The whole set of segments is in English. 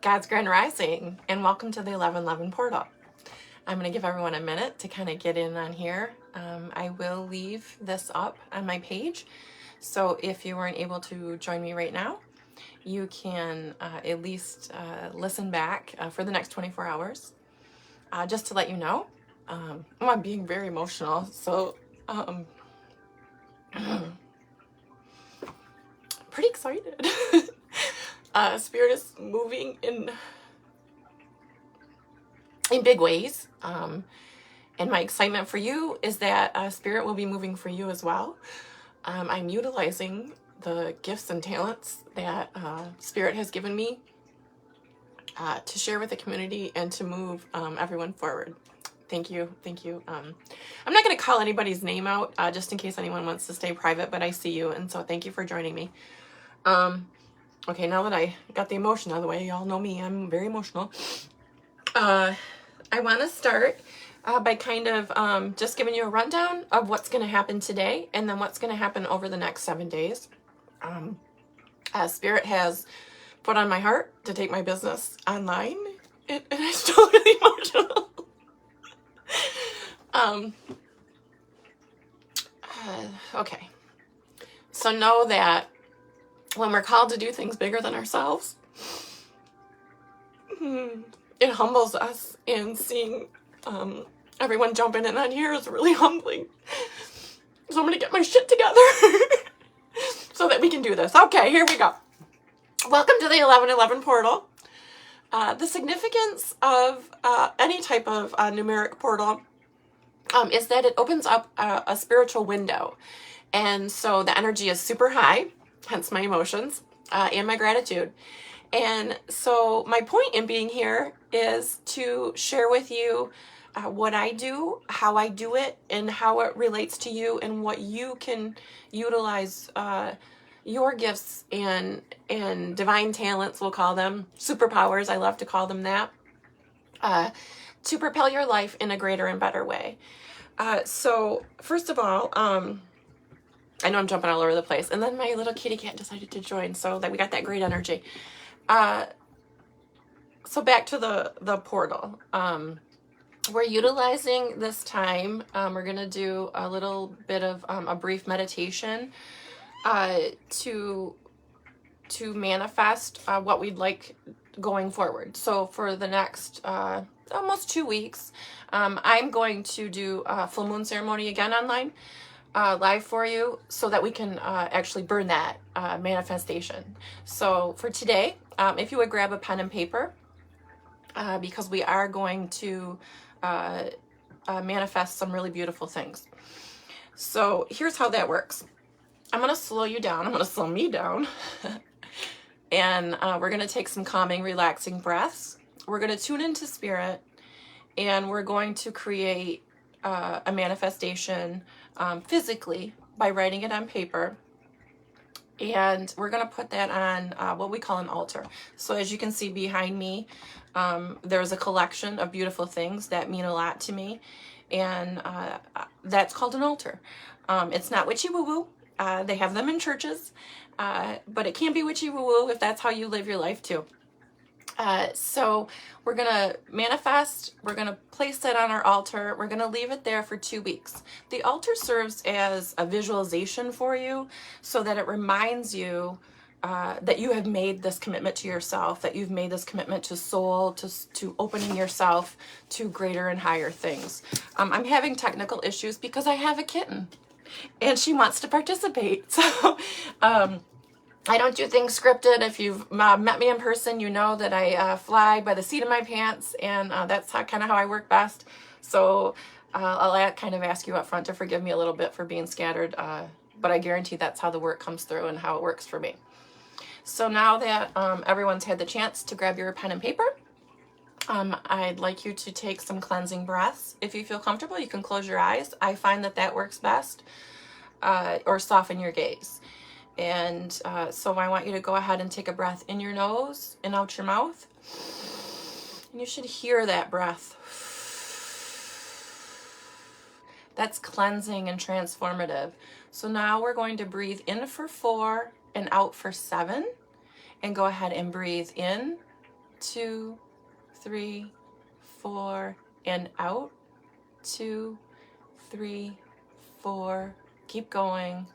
God's Grand Rising, and welcome to the 1111 portal. I'm going to give everyone a minute to kind of get in on here. I will leave this up on my page, so if you weren't able to join me right now, you can at least listen back for the next 24 hours. Just to let you know, I'm being very emotional, so pretty excited. Spirit is moving in big ways, and my excitement for you is that Spirit will be moving for you as well. I'm utilizing the gifts and talents that Spirit has given me to share with the community and to move everyone forward. Thank you. I'm not going to call anybody's name out just in case anyone wants to stay private, but I see you, and so thank you for joining me. Okay, now that I got the emotion out of the way, y'all know me, I'm very emotional. I want to start by kind of just giving you a rundown of what's going to happen today and then what's going to happen over the next 7 days. Spirit has put on my heart to take my business online, and I'm still really emotional. Okay, so know that when we're called to do things bigger than ourselves, it humbles us, and seeing everyone jumping in on here is really humbling. So I'm going to get my shit together so that we can do this. Okay, here we go. Welcome to the 1111 portal. The significance of any type of numeric portal is that it opens up a spiritual window. And so the energy is super high, hence my emotions and my gratitude. And so my point in being here is to share with you what I do, how I do it, and how it relates to you, and what you can utilize your gifts and divine talents, we'll call them, superpowers, I love to call them that, to propel your life in a greater and better way. So first of all, I know I'm jumping all over the place, and then my little kitty cat decided to join, so that we got that great energy. So back to the portal. We're utilizing this time. We're going to do a little bit of a brief meditation to manifest what we'd like going forward. So for the next almost 2 weeks, I'm going to do a full moon ceremony again online, live for you, so that we can actually burn that manifestation. So for today, if you would grab a pen and paper, because we are going to manifest some really beautiful things. So here's how that works. I'm going to slow you down. I'm going to slow me down. And we're going to take some calming, relaxing breaths. We're going to tune into Spirit, and we're going to create a manifestation physically by writing it on paper. And we're going to put that on what we call an altar. So as you can see behind me, there's a collection of beautiful things that mean a lot to me. And that's called an altar. It's not witchy woo-woo. They have them in churches. But it can be witchy woo-woo if that's how you live your life too. So we're going to manifest, we're going to place that on our altar, we're going to leave it there for 2 weeks. The altar serves as a visualization for you, so that it reminds you that you have made this commitment to yourself, that you've made this commitment to soul, to opening yourself to greater and higher things. I'm having technical issues because I have a kitten, and she wants to participate. So, I don't do things scripted. If you've met me in person, you know that I fly by the seat of my pants, and that's kind of how I work best. So I'll kind of ask you up front to forgive me a little bit for being scattered, but I guarantee that's how the work comes through and how it works for me. So now that everyone's had the chance to grab your pen and paper, I'd like you to take some cleansing breaths. If you feel comfortable, you can close your eyes. I find that works best, or soften your gaze. And so I want you to go ahead and take a breath in your nose and out your mouth. And you should hear that breath. That's cleansing and transformative. So now we're going to breathe in for 4 and out for 7. And go ahead and breathe in 2, 3, 4, and out. 2, 3, 4. Keep going.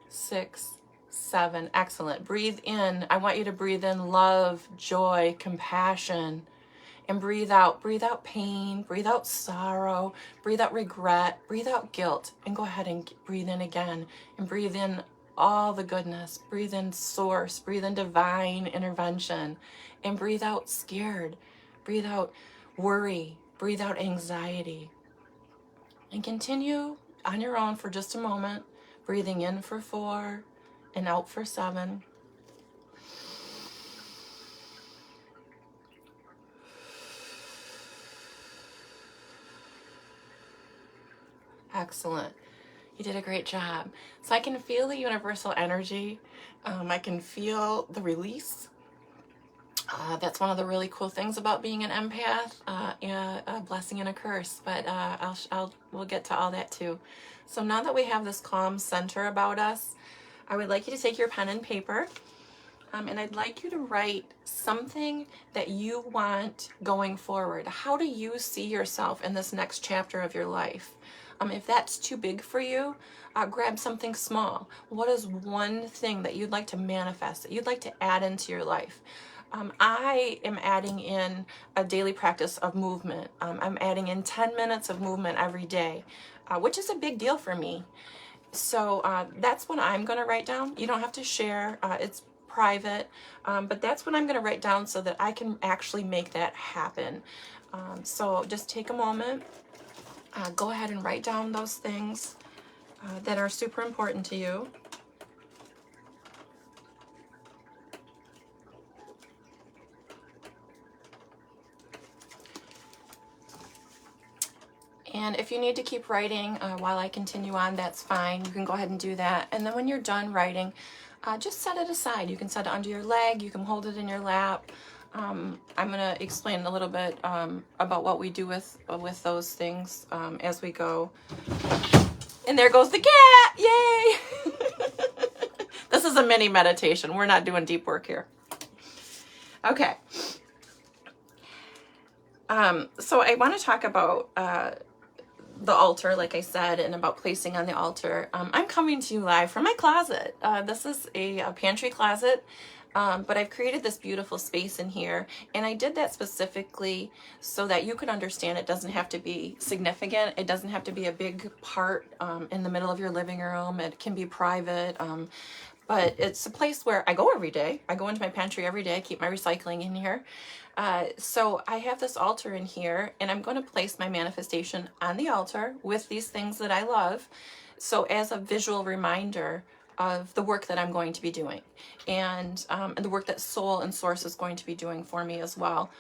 6, 7. Excellent. Breathe in. I want you to breathe in love, joy, compassion. And breathe out pain, breathe out sorrow, breathe out regret, breathe out guilt, and go ahead and breathe in again, and breathe in all the goodness, breathe in source, breathe in divine intervention, and breathe out scared, breathe out worry, breathe out anxiety. And continue on your own for just a moment, breathing in for 4 and out for 7. Excellent. You did a great job. So I can feel the universal energy. I can feel the release. That's one of the really cool things about being an empath, a blessing and a curse. But we'll get to all that too. So now that we have this calm center about us, I would like you to take your pen and paper. And I'd like you to write something that you want going forward. How do you see yourself in this next chapter of your life? If that's too big for you, grab something small. What is one thing that you'd like to manifest, that you'd like to add into your life? I am adding in a daily practice of movement. I'm adding in 10 minutes of movement every day, which is a big deal for me. So that's what I'm going to write down. You don't have to share. It's private, but that's what I'm going to write down so that I can actually make that happen. So just take a moment. Go ahead and write down those things that are super important to you. And if you need to keep writing while I continue on, that's fine. You can go ahead and do that. And then when you're done writing, just set it aside. You can set it under your leg. You can hold it in your lap. I'm going to explain a little bit about what we do with those things as we go. And there goes the cat! Yay! This is a mini meditation. We're not doing deep work here. Okay. So I want to talk about the altar, like I said, and about placing on the altar. I'm coming to you live from my closet. This is a pantry closet. But I've created this beautiful space in here, and I did that specifically so that you could understand it doesn't have to be significant. It doesn't have to be a big part in the middle of your living room. It can be private, but it's a place where I go every day. I go into my pantry every day. I keep my recycling in here. So I have this altar in here, and I'm going to place my manifestation on the altar with these things that I love. So as a visual reminder of the work that I'm going to be doing, and the work that Soul and Source is going to be doing for me as well,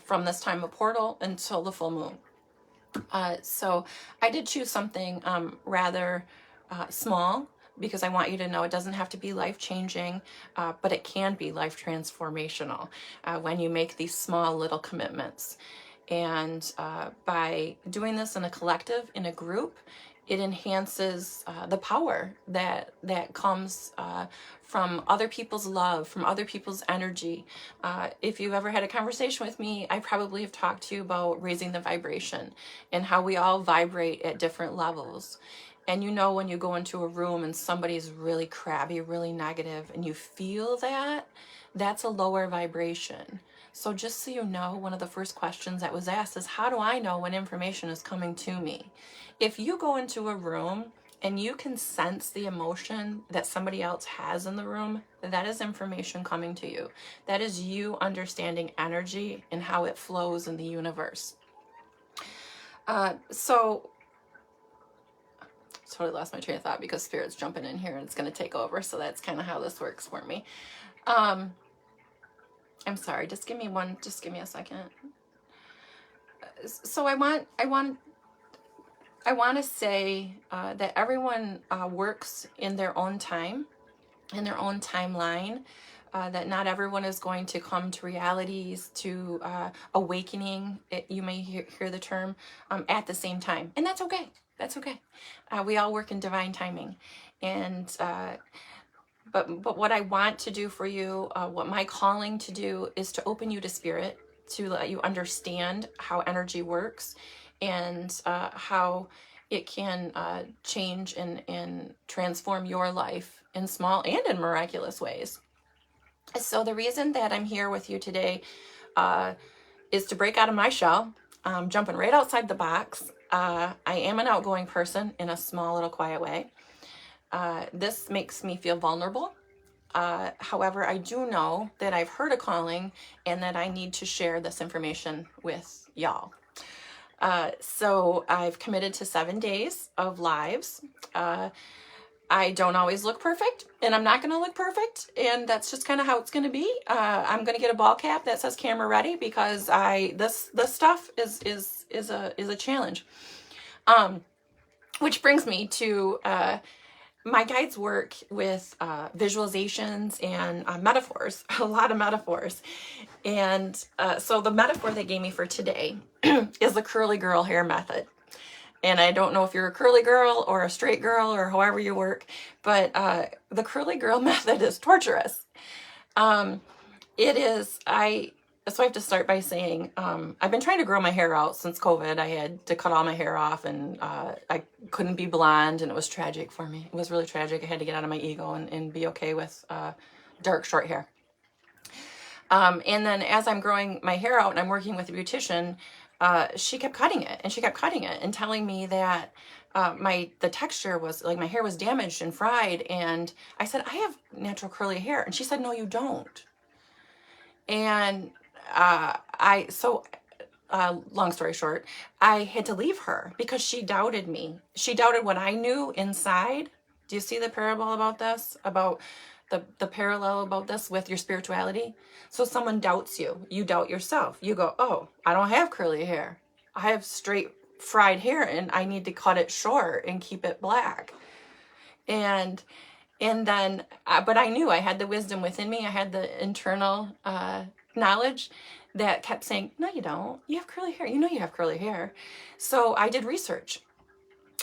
from this time of portal until the full moon. So I did choose something rather small, because I want you to know it doesn't have to be life-changing, but it can be life-transformational when you make these small little commitments. And by doing this in a collective, in a group, it enhances the power that comes from other people's love, from other people's energy. If you've ever had a conversation with me, I probably have talked to you about raising the vibration and how we all vibrate at different levels. And you know when you go into a room and somebody's really crabby, really negative, and you feel that, that's a lower vibration. So just so you know, one of the first questions that was asked is, how do I know when information is coming to me? If you go into a room and you can sense the emotion that somebody else has in the room, that is information coming to you. That is you understanding energy and how it flows in the universe. So totally lost my train of thought because Spirit's jumping in here and it's going to take over. So that's kind of how this works for me. I'm sorry. Just give me a second. So I want to say that everyone works in their own time, in their own timeline. That not everyone is going to come to realities, to awakening, you may hear the term, at the same time. And that's okay. That's okay. We all work in divine timing. And But what I want to do for you, what my calling to do, is to open you to spirit, to let you understand how energy works, and how it can change and transform your life in small and in miraculous ways. So the reason that I'm here with you today is to break out of my shell. I'm jumping right outside the box. I am an outgoing person in a small little quiet way. This makes me feel vulnerable. However, I do know that I've heard a calling and that I need to share this information with y'all. So I've committed to 7 days of lives. I don't always look perfect, and I'm not going to look perfect, and that's just kind of how it's going to be. I'm going to get a ball cap that says camera ready, because this stuff is a challenge. Which brings me to my guides work with visualizations and metaphors, a lot of metaphors. And so the metaphor they gave me for today is the curly girl hair method. And I don't know if you're a curly girl or a straight girl or however you work, but the curly girl method is torturous. It is, so I have to start by saying, I've been trying to grow my hair out since COVID. I had to cut all my hair off, and I couldn't be blonde, and it was tragic for me. It was really tragic. I had to get out of my ego and be okay with dark, short hair. And then as I'm growing my hair out and I'm working with a beautician, she kept cutting it, and she kept cutting it and telling me that the texture was like, my hair was damaged and fried. And I said, I have natural curly hair. And she said, no, you don't. And long story short, I had to leave her because she doubted me. She doubted what I knew inside. Do you see the parable about this? About the parallel about this with your spirituality? So someone doubts you. You doubt yourself. You go, oh, I don't have curly hair. I have straight fried hair, and I need to cut it short and keep it black. And then, but I knew I had the wisdom within me. I had the internal knowledge that kept saying, no, you don't. You have curly hair. You know you have curly hair. So I did research.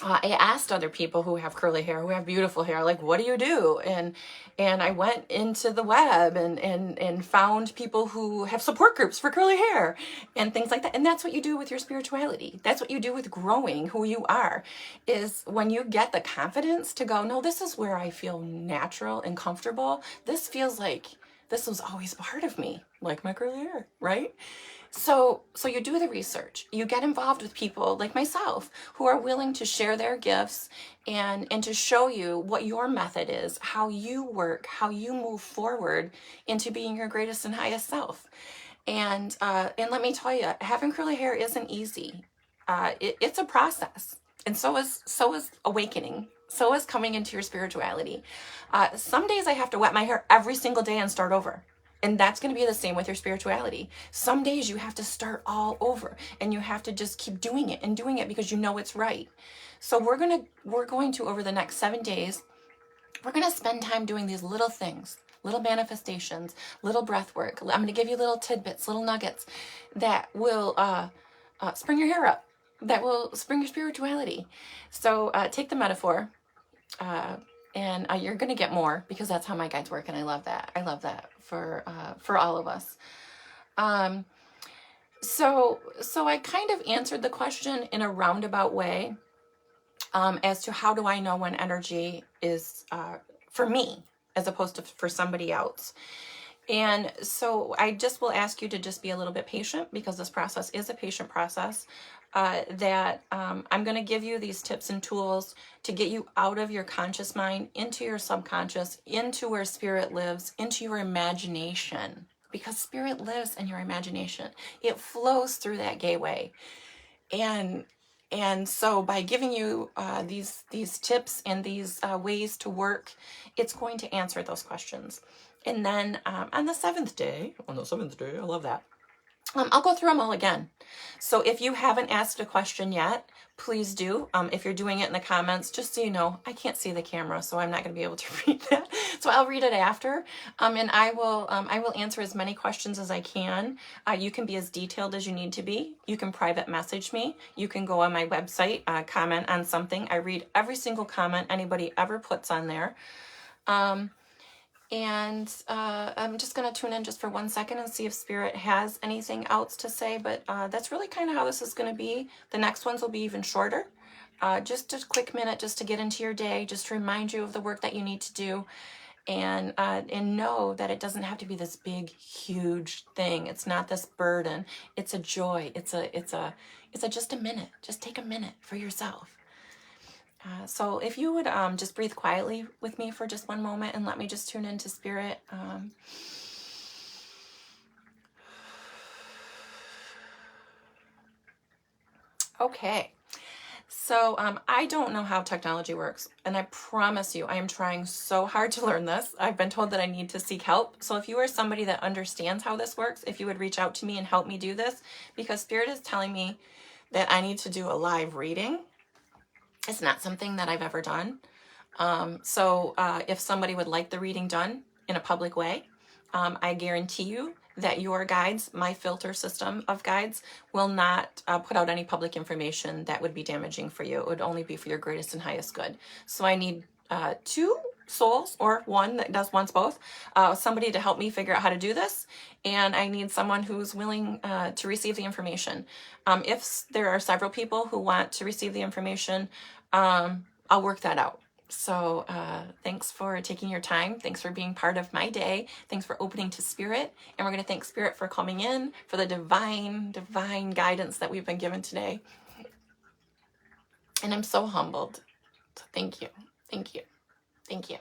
I asked other people who have curly hair, who have beautiful hair, like, what do you do? And I went into the web and found people who have support groups for curly hair and things like that. And that's what you do with your spirituality. That's what you do with growing who you are, is when you get the confidence to go, no, this is where I feel natural and comfortable. This feels like this was always part of me, like my curly hair, right? So you do the research, you get involved with people like myself who are willing to share their gifts and to show you what your method is, how you work, how you move forward into being your greatest and highest self. And let me tell you, having curly hair isn't easy. It's a process. And so is awakening. So is coming into your spirituality. Some days I have to wet my hair every single day and start over. And that's going to be the same with your spirituality. Some days you have to start all over, and you have to just keep doing it and doing it because you know it's right. So we're going to over the next 7 days, we're going to spend time doing these little things, little manifestations, little breath work. I'm going to give you little tidbits, little nuggets that will spring your hair up, that will spring your spirituality. So take the metaphor. And you're going to get more, because that's how my guides work. And I love that. I love that for all of us. So I kind of answered the question in a roundabout way, as to how do I know when energy is, for me, as opposed to for somebody else. And so I just will ask you to just be a little bit patient, because this process is a patient process. I'm going to give you these tips and tools to get you out of your conscious mind into your subconscious, into where spirit lives, into your imagination, because spirit lives in your imagination. It flows through that gateway. And so by giving you these tips and these ways to work, it's going to answer those questions. And then on the seventh day, I love that. I'll go through them all again. So if you haven't asked a question yet, please do. If you're doing it in the comments, just so you know, I can't see the camera, so I'm not going to be able to read that. So I'll read it after, and I will answer as many questions as I can. You can be as detailed as you need to be. You can private message me. You can go on my website, comment on something. I read every single comment anybody ever puts on there. And I'm just going to tune in just for 1 second and see if Spirit has anything else to say. But that's really kind of how this is going to be. The next ones will be even shorter. Just a quick minute just to get into your day, just to remind you of the work that you need to do. And know that it doesn't have to be this big, huge thing. It's not this burden. It's a joy. It's just a minute. Just take a minute for yourself. So if you would just breathe quietly with me for just one moment and let me just tune into Spirit. Okay. So I don't know how technology works, and I promise you I am trying so hard to learn this. I've been told that I need to seek help. So if you are somebody that understands how this works, if you would reach out to me and help me do this, because Spirit is telling me that I need to do a live reading. It's not something that I've ever done. So if somebody would like the reading done in a public way, I guarantee you that your guides, my filter system of guides, will not put out any public information that would be damaging for you. It would only be for your greatest and highest good. So I need 2 souls, or one that wants both, somebody to help me figure out how to do this, and I need someone who's willing to receive the information. If there are several people who want to receive the information, I'll work that out. So thanks for taking your time. Thanks for being part of my day. Thanks for opening to Spirit. And we're going to thank Spirit for coming in, for the divine guidance that we've been given today. And I'm so humbled. So thank you. Thank you. Thank you.